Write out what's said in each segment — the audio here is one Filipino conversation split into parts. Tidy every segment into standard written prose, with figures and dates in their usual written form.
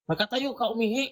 Magkatayo ka, umihi.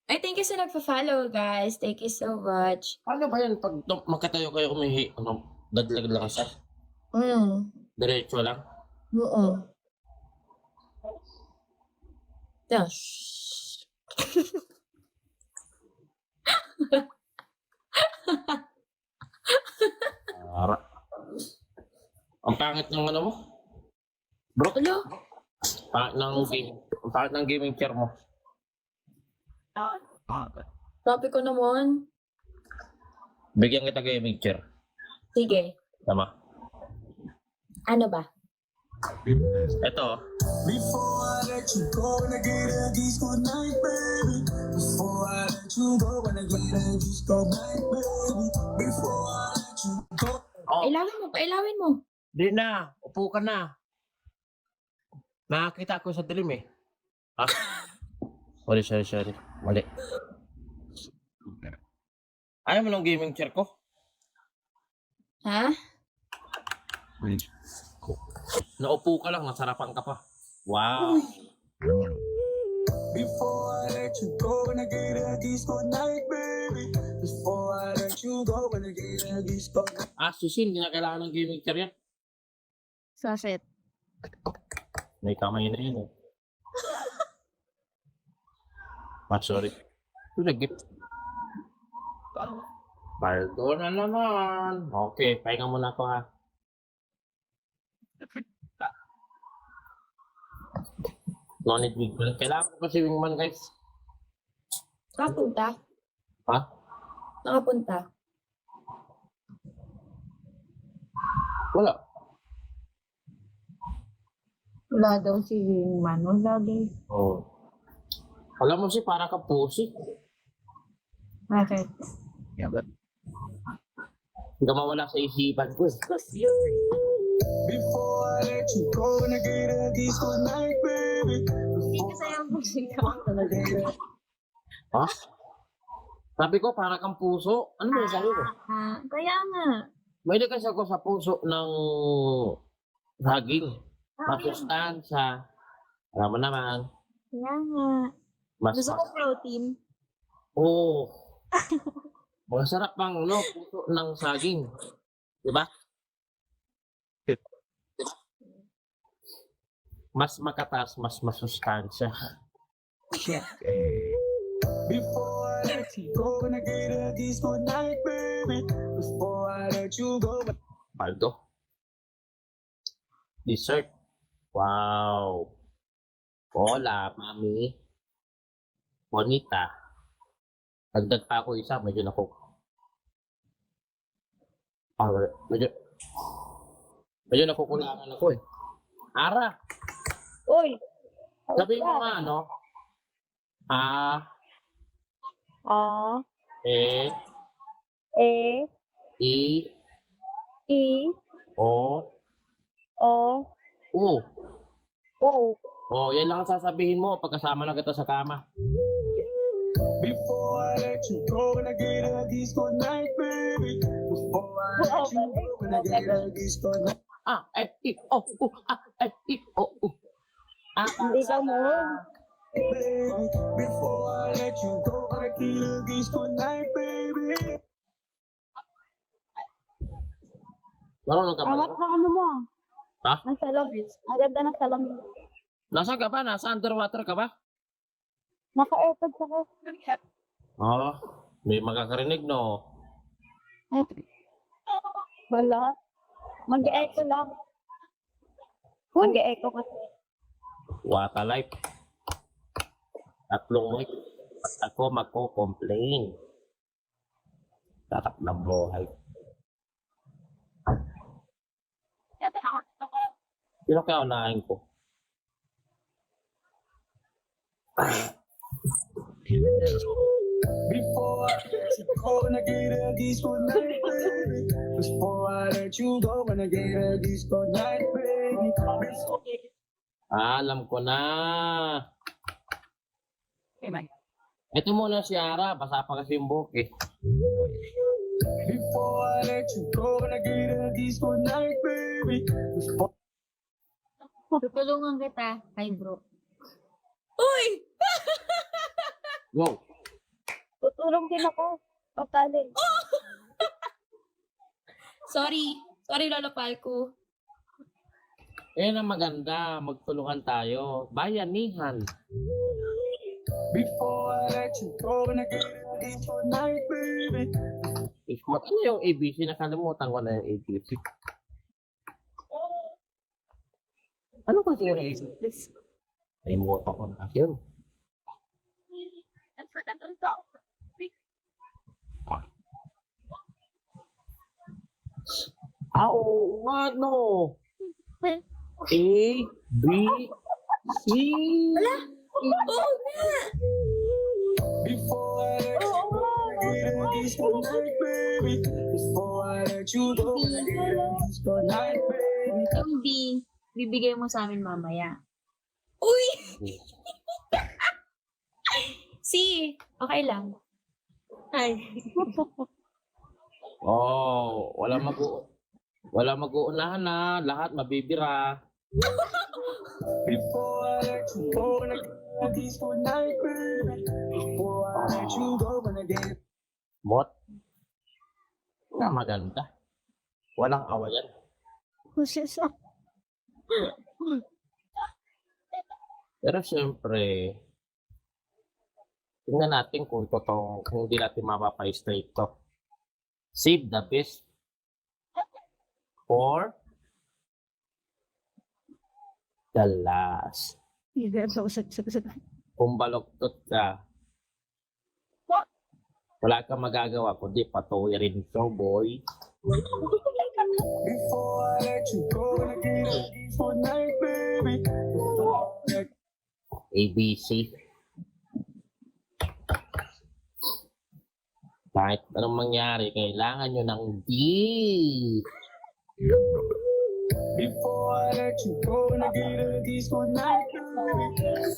Ay, thank you sa nagpa-follow, guys. Thank you so much. Ano ba yan pag magkatayo kayo umihi? Ano, daglag lang siya? Diretso lang? Oo. Dash. Para. Ang pangit ng ano mo? Bro, Ano? ang pangit ng gaming chair mo. Topic ko naman. Bigyan kita gaming chair. Sige. Tama. Ano ba? Ito. Before I let you go, when I get a kiss good night, baby. Before I let you go, when I get a kiss good night, baby. Before I let you go. Oh, Pailawin mo. di na. Upo ka na. Nakakita ko sa dilim eh. Ah? Sorry. Mali. Ayaw mo ng gaming chair ko? Ha? Naupo ka lang, nasarapan ka pa. Wow. Before I let you go, when I get a kiss good night, baby. Before I let you go, when I get a kiss good night. Susin, hindi na kailangan ng gaming chair yan. Saset. May kamay na yun eh. Sorry. Ito na gift. Paldo na naman. Okay, pahinga muna ako ha. No need big plan. Kailangan ko kasi wingman guys. Nakapunta? Ha? Nakapunta? Wala. Wala daw si Wingman. Wala din. Oh. Alam mo si para ka pusi. Bakit? Hindi ka mawala sa isipan ko eh. Before I let you go, when I get a kiss good night, baby. Hindi kasi yung musika talaga. Ha? Sabi ko para kang puso. Ano ba yung sabi ko? Kaya nga. May kasi ako sa puso ng saging. Masustansya. Alam mo naman. Kaya nga. Mas Gusto ko protein. Oo. Masarap pang puso ng saging. Diba? Mas makatas, mas masustansya. Before I let you go, when I get a kiss good night, baby. Before I let you go. Paldo. Dessert. Wow. Hola, mami. Bonita. Dagdag pa ako isa, medyo medyo nakukulangan ako eh. Ara, Uy! sabi mo nga ano? E, I, O, U. Oh, yan lang ang sasabihin mo pagkasama na kita sa kama. Before I let you go, when I get a kiss good night, baby. Before I let you go, when I get a kiss good night. I, O, U. I, O, U. Hindi ka mo. Baby, before I let you go, I get a kiss good night, baby. Marunong ka ba? Awat na ano mo. Ha? Nasa labis. Ang ganda ng salamin. Nasaan ka ba? Nasa underwater ka ba? Naka-airpods ako. Oo. May makakarinig, no? Wala. Mag-echo lang. Mag-echo kasi. Wata life. Tatlong week. At ako magko-complain. Tatak ng buhay. Sino kaya unahin ko? Before I let you go, when I get a kiss good night, baby. Before I let you go, when I get a kiss good night, baby. Alam ko na. Ito muna si Ara, basa pa kasi yung buhok eh. Before I let you go, when I get a kiss goodnight, baby. Before Tutulungan kita. Hi, bro. Uy! Wow. Tutulong din ako. Papalin. Sorry. Sorry, Lolo Palco. Yan ang maganda, magtulungan tayo. Bayanihan. Before I let you go, when I get a kiss goodnight, baby. Ismat, ano yung ABC? Nakalimutan ko na yung ABC. Ano kasi yung ABC? Nalimutan ko na yun. Oo nga, no. A, B, C. Oo nga! Before I let you go, when I get a kiss goodnight, baby. Before I let you go, when I get a kiss goodnight, baby. Yung B, bibigay mo sa amin mamaya. Uy! Si, Okay lang. ay. Oh, wala mag-uunahan na, lahat mabibira. Before I let you go, when I get a kiss goodnight, baby. Before I let you go, when I get Bot. Na maganda. Walang awayan. Pero siyempre, tingnan natin kung kung hindi natin mapapay-straight to. Save the best for the last. Kung baloktot ka, wala kang magagawa kundi patuwirin to, boy. Before I let you go, when I get a kiss goodnight, baby. Before I let ABC. Kahit anong mangyari, kailangan nyo ng D. Before I let you go, when I get a kiss goodnight, baby.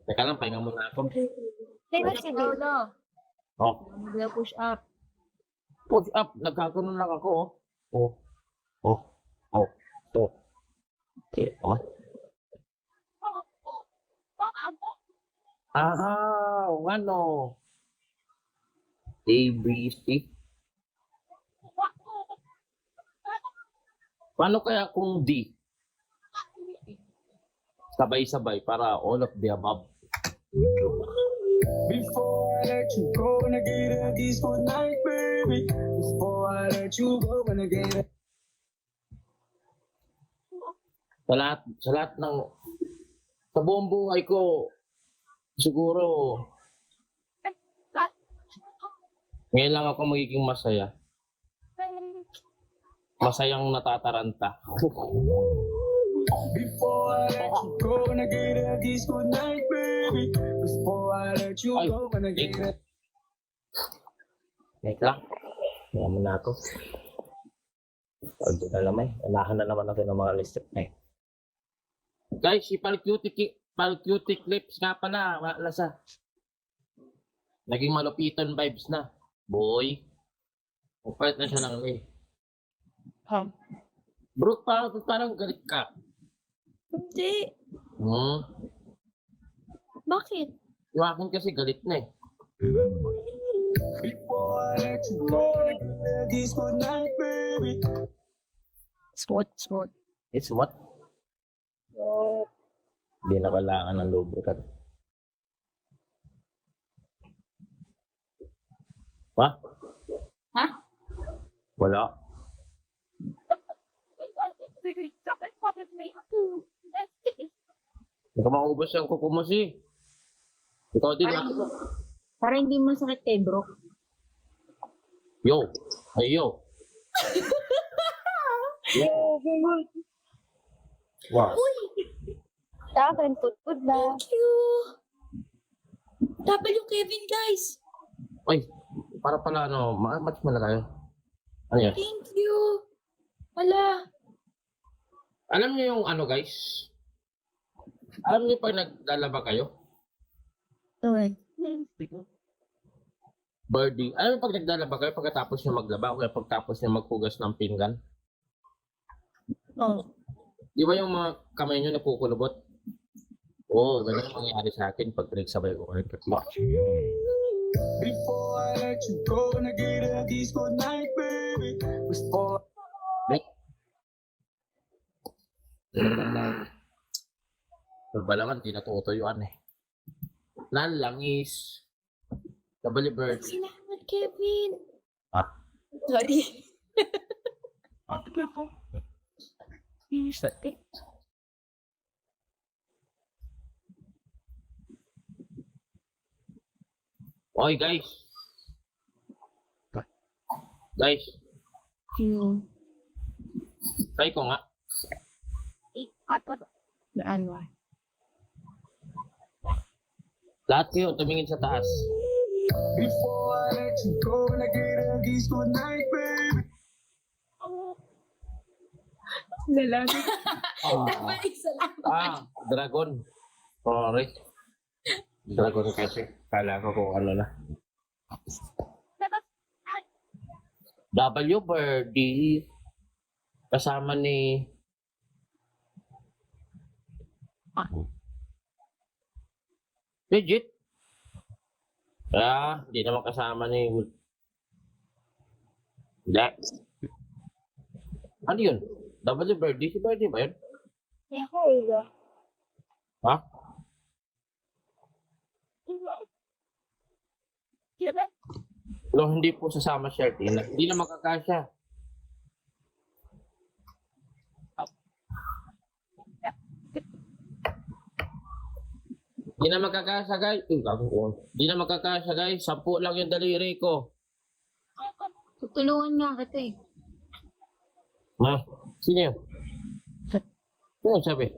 Teka lang, pahinga muna ako. Teka si Lolo. Oh, Mag-push up. push up. Nagkakaroon lang ako. Oh. Oh. Oh. Oh. Okay. Oh. Ah, ano? ABC. Paano kaya kung D? Sabay-sabay para all of the above. Before I let you go, when I get a kiss goodnight, baby. Before I let you go, when I get a Sa lahat ng sa buong buhay ko, siguro ngayon lang ako magiging masaya. Masayang natataranta. Before I let you go, when I get a kiss goodnight, baby. Before I let you Ay, go, when I get a Wait lang. Kaya mo na ako. Pag di na naman, anahan na naman natin ng mga list. Guys, si Palcutic Lips nga pala. Wala sa. Naging malupiton vibes na. Boy. Upalit na siya ng eh. Bro, parang galit ka. Hindi. Bakit? Yung akin kasi galit na eh. Before I let you go, when I get a kiss goodnight, baby. Sport. It's what? Hindi na kailangan ng lubricant. Ha? Ha? Wala. Hindi ka maubos yung kuko mo si. Ikaw din ako. Para hindi mo sakit kay bro. Yo. Ay yo. Wow. Sa akin, put ba? Thank you. W Kevin, guys. Ay, para pala ano, match mo na tayo. Ano yan? Thank you. Wala. Alam niyo yung ano guys? Alam niyo pag naglalaba kayo? Birdie. Alam mo pag naglalaba kayo pagkatapos nyo maglaba o kaya pagkatapos nyo maghugas ng pinggan? Oh. Di ba yung mga kamay nyo nakukulubot? Oo, ganun ang mangyayari sa akin pag pinagsabay ko kayo. Before I let you go, when I get a kiss goodnight, baby. Before Balangan, di natutuyuan eh. Langis. Double bird. Salamat, Kevin. Ah. Sorry. Oy, guys. Guys, try ko nga. Ano? Lahat kayo, tumingin sa taas. before I let you go, when I get a kiss goodnight, baby. Lalaki. Balik salamat. Dragon. Sorry. Dragon kasi. Kala ko kung ano na. W Birdie. Kasama ni... Legit? Hindi naman kasama ni... Hindi. Ano yun? W Birdie? Si Birdie ba yun? Ha? No, hindi po sasama siya. Hindi na makakasya. Hindi na makakasya, guys. Hindi na makakasya, guys. 10 lang yung daliri ko. Tutulungan nga kita eh. Ha? Sino yun? Sino yung sabi?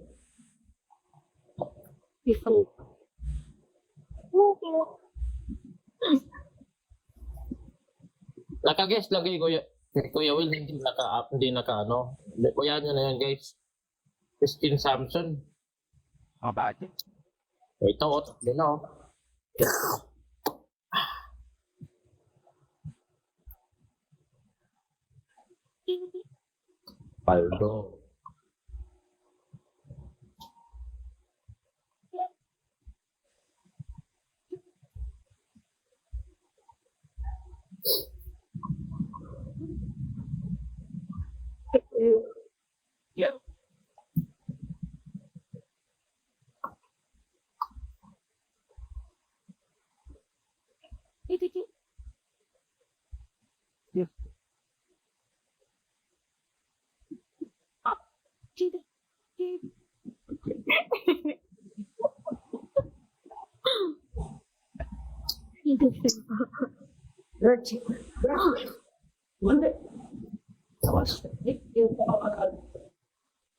Naka-guess lagi, Kuya Will. Hindi naka-ano. Kuya nyo na yan, guys. Christine Samson. Bakit? Ito, din o. Paldo. Yeah. Yeah.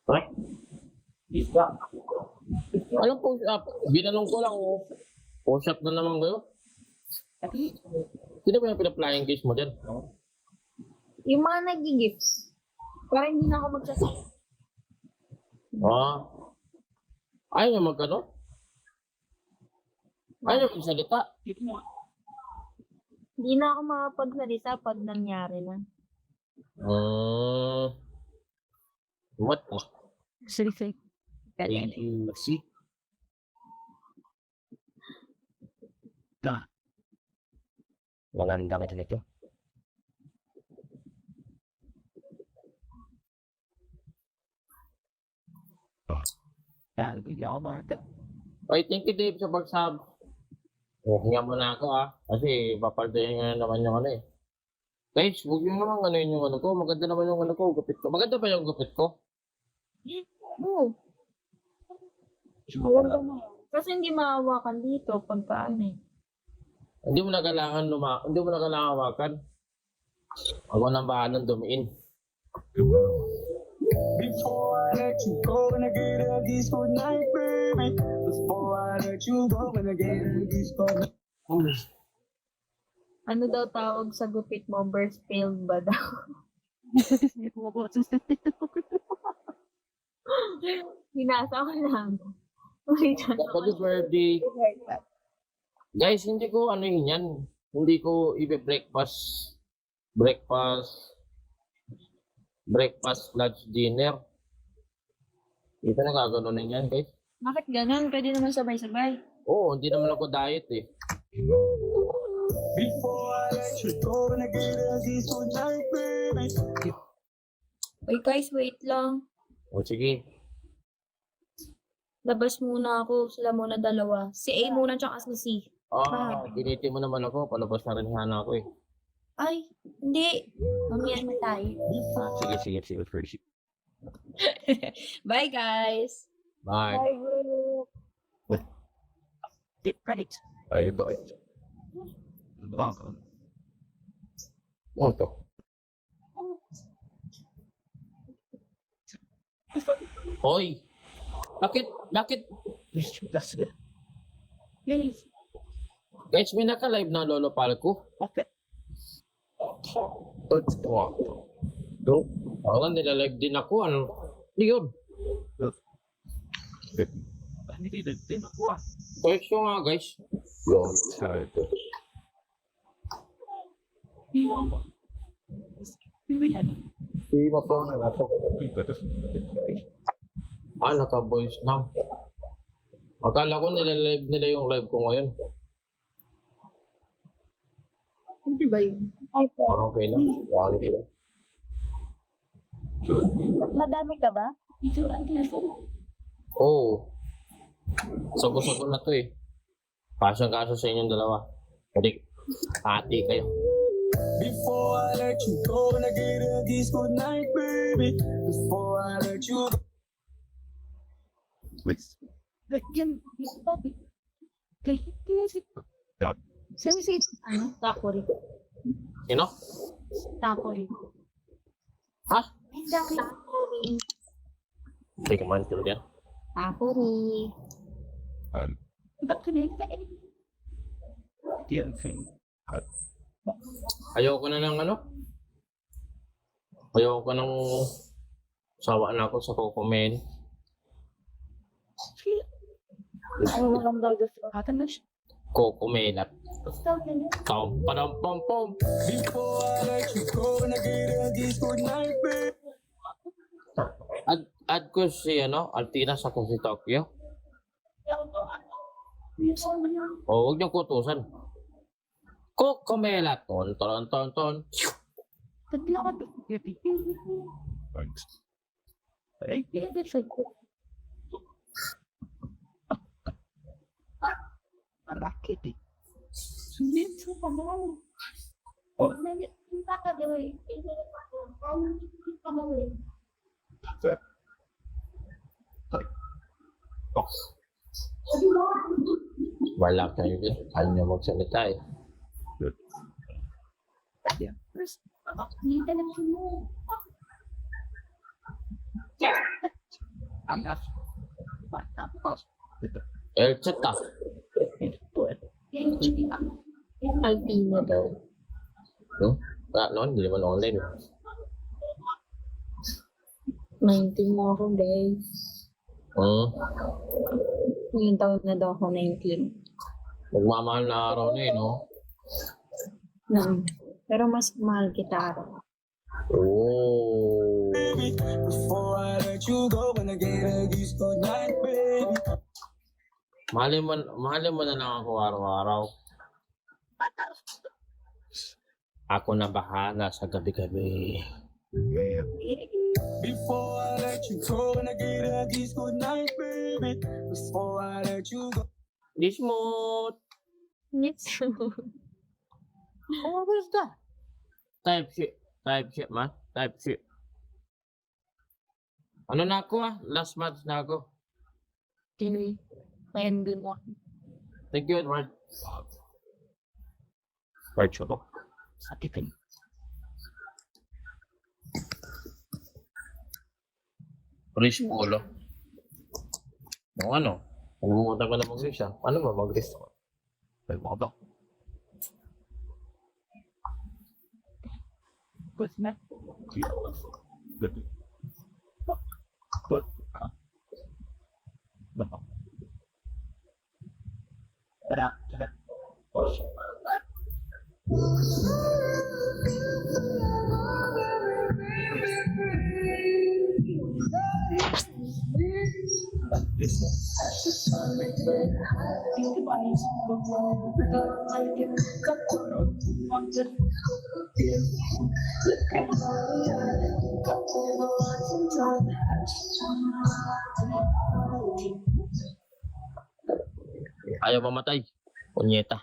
Right? Anong push-up? Binanong ko lang. Push-up na naman kayo. Sino ba yung pinaplying case mo dyan? Yung mga nag-gifts. Parang hindi na ako magsasabi. Ayaw niya magkano? Ayaw niya magsalita. Hindi na ako makapagsalita pag nangyari na. What? Seriously. See? Maganda ka nito. Oy, thank you, Dave, sa pag-sub. Hinga muna ako, kasi papaldayin nga naman yung ano eh. Guys, huwag yung naman ano yung ano ko. Maganda naman yung ano ko, gupit ko. Maganda ba yung gupit ko? Oo. Maganda na. Kasi hindi maawakan dito pagka ano eh. Hindi mo na kailangan hawakan. Ako nang bahalang dumiin. Before I let you go, when I get a kiss goodnight, baby. Before I let you go, when I get a kiss goodnight. Ano daw tawag sa gupit mo? Burst failed ba daw? Hinasa ko lang. Happy birthday. Guys, hindi ko ano yun yan. Hindi ko breakfast, lunch, dinner. Ito na gaganonin yan, guys. Bakit ganun? Pwede naman sabay-sabay. Oo, hindi naman ako diet eh. Before I let you go, wanna get a kiss goodnight, baby. Uy guys, wait lang. O sige. Labas muna ako. Sila muna dalawa. Si A muna tsaka si C. Giniti mo naman ako. Palabas na rin hana ako eh. Ay, hindi. Mamaya na tayo. Sige, first. Bye guys! Bye. Deep credit. Ay, bakit? Bakit? Ano to? Hoy! Bakit? That's it. Guys, may naka-live na Lolo Palco. Bakit? Go. Ako nga, nilalive din ako. Ano? Hindi yun. Hindi din ako ah. Pwesto nga, guys. Hindi pa po na nato. Naka-voice na. Akala ko nilalive nila yung live ko ngayon. Hindi ba yun? Ay po. Okay lang. Quality lang. Madami ka ba? Oo. Sago-sago na to eh. Kaso sa inyong dalawa. Pwede, ati kayo. Before I let you go, wanna get a kiss goodnight, baby. Before I let you go. Please. Sumi ano? Takori. Sino? Takori. Ha? Takori. Hindi ka man tilo yan. Takori. Ayoko na ng ano? Ayoko ng sawa na ako sa Cocomelon. Ano lang daw gusto? Cocomelon. Pam, padam, pam, pam. Before I let you go, wanna get a kiss goodnight, baby. Add ko si Altina sa kung si Tokyo. O, huwag niyong kutusan. Cocomelon. Ton. Thanks. Bakit eh? Wala kayo din. Ayaw niya magsalita eh. I'm not. Chat ah. Alpina daw. Wala noon, hindi naman online. 19 mo ako, guys. Ngayon taon na daw ako 19. Magmamahal na araw na eh, no? Pero mas mahal kita araw. Oh. Baby, before I let you go, wanna get a kiss goodnight, baby. Mahalin mo na lang ako araw-araw. Ako na bahala sa gabi-gabi. Before I let you go, wanna get a kiss goodnight, baby. Before I let you go. Di smooth. Oh, what is that? Type shit, man. Type shit. Ano na ako Last month na ako. Kini. Mayan din mo. Thank you, Edward. Virtual. Sa tipin. Rich Polo. Ano? Pumunta ko na mag-rich ah. Ano ba mag-rich ako? May mga What's that? Good. But, no. Ayaw mamatay. Punyeta.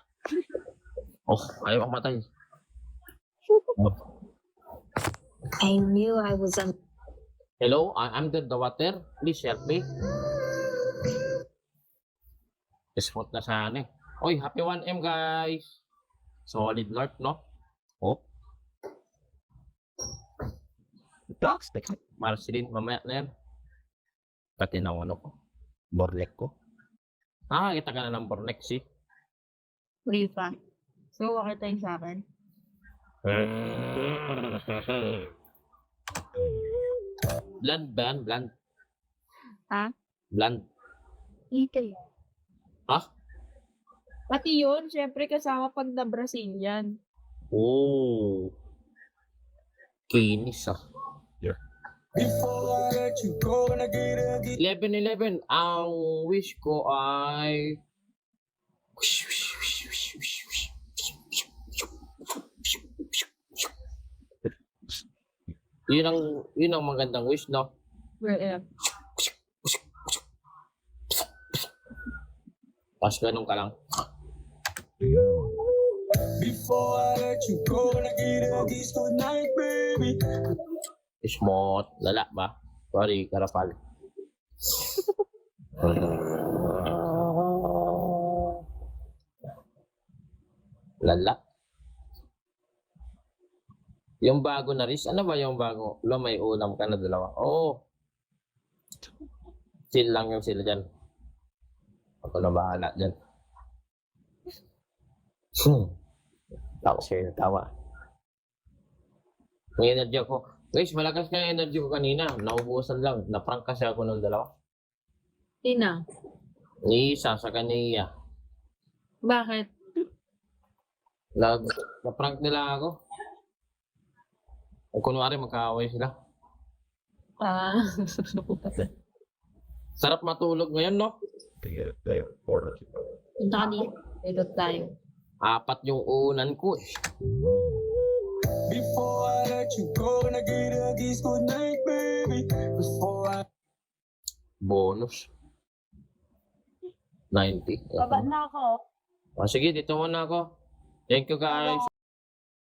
Oh, ayaw mamatay. I knew I was on. Hello, I'm under the water. Please help me. Spot na sana eh. Oy, happy 1M guys. Solid north, no? Oh, Dogs, take it. Marceline, mamaya na yan. Pati na ano ko. Borlek ko. Nakakita ka na ng Bornex eh. Rifa. So, wakita yung sa akin. Bland ba yan? Bland? Ha? Bland. Ite. Ha? Pati yun, syempre kasama pag na Brazilian. Oh. Kinis ah. Before I let you go, when I get a gift. 11-11. Ang wish ko ay... Yun ang magandang wish, no? Where Tapos ganun ka lang. Before I let you go, when I get a kiss good night, baby. Smooth. Lala ba? Sorry, karapal. Lala. Yung bago na Riz, ano ba yung bago? Lo, may ulam ka na dalawa. Oo. Chill lang yung sila dyan. Ako na bahala dyan. Tapos kayo tawa. May energy ako. Guys, malakas ka yung energy ko kanina. Naubusan lang. Naprank kasi ako ng dalawa. Tina. Ni isa sa kaniya. Bakit? Naprank nila ako. Kung kunwari magkaaway sila. Ah. Sarap matulog ngayon, no? Take it. There. Borlek. Punta ka dito. Pilot tayo. 4 yung unan ko eh. Before I let you go, when I get a kiss good night, baby. Before I Bonus. 90. Baba na ako. Sige, dito muna ako. Thank you guys.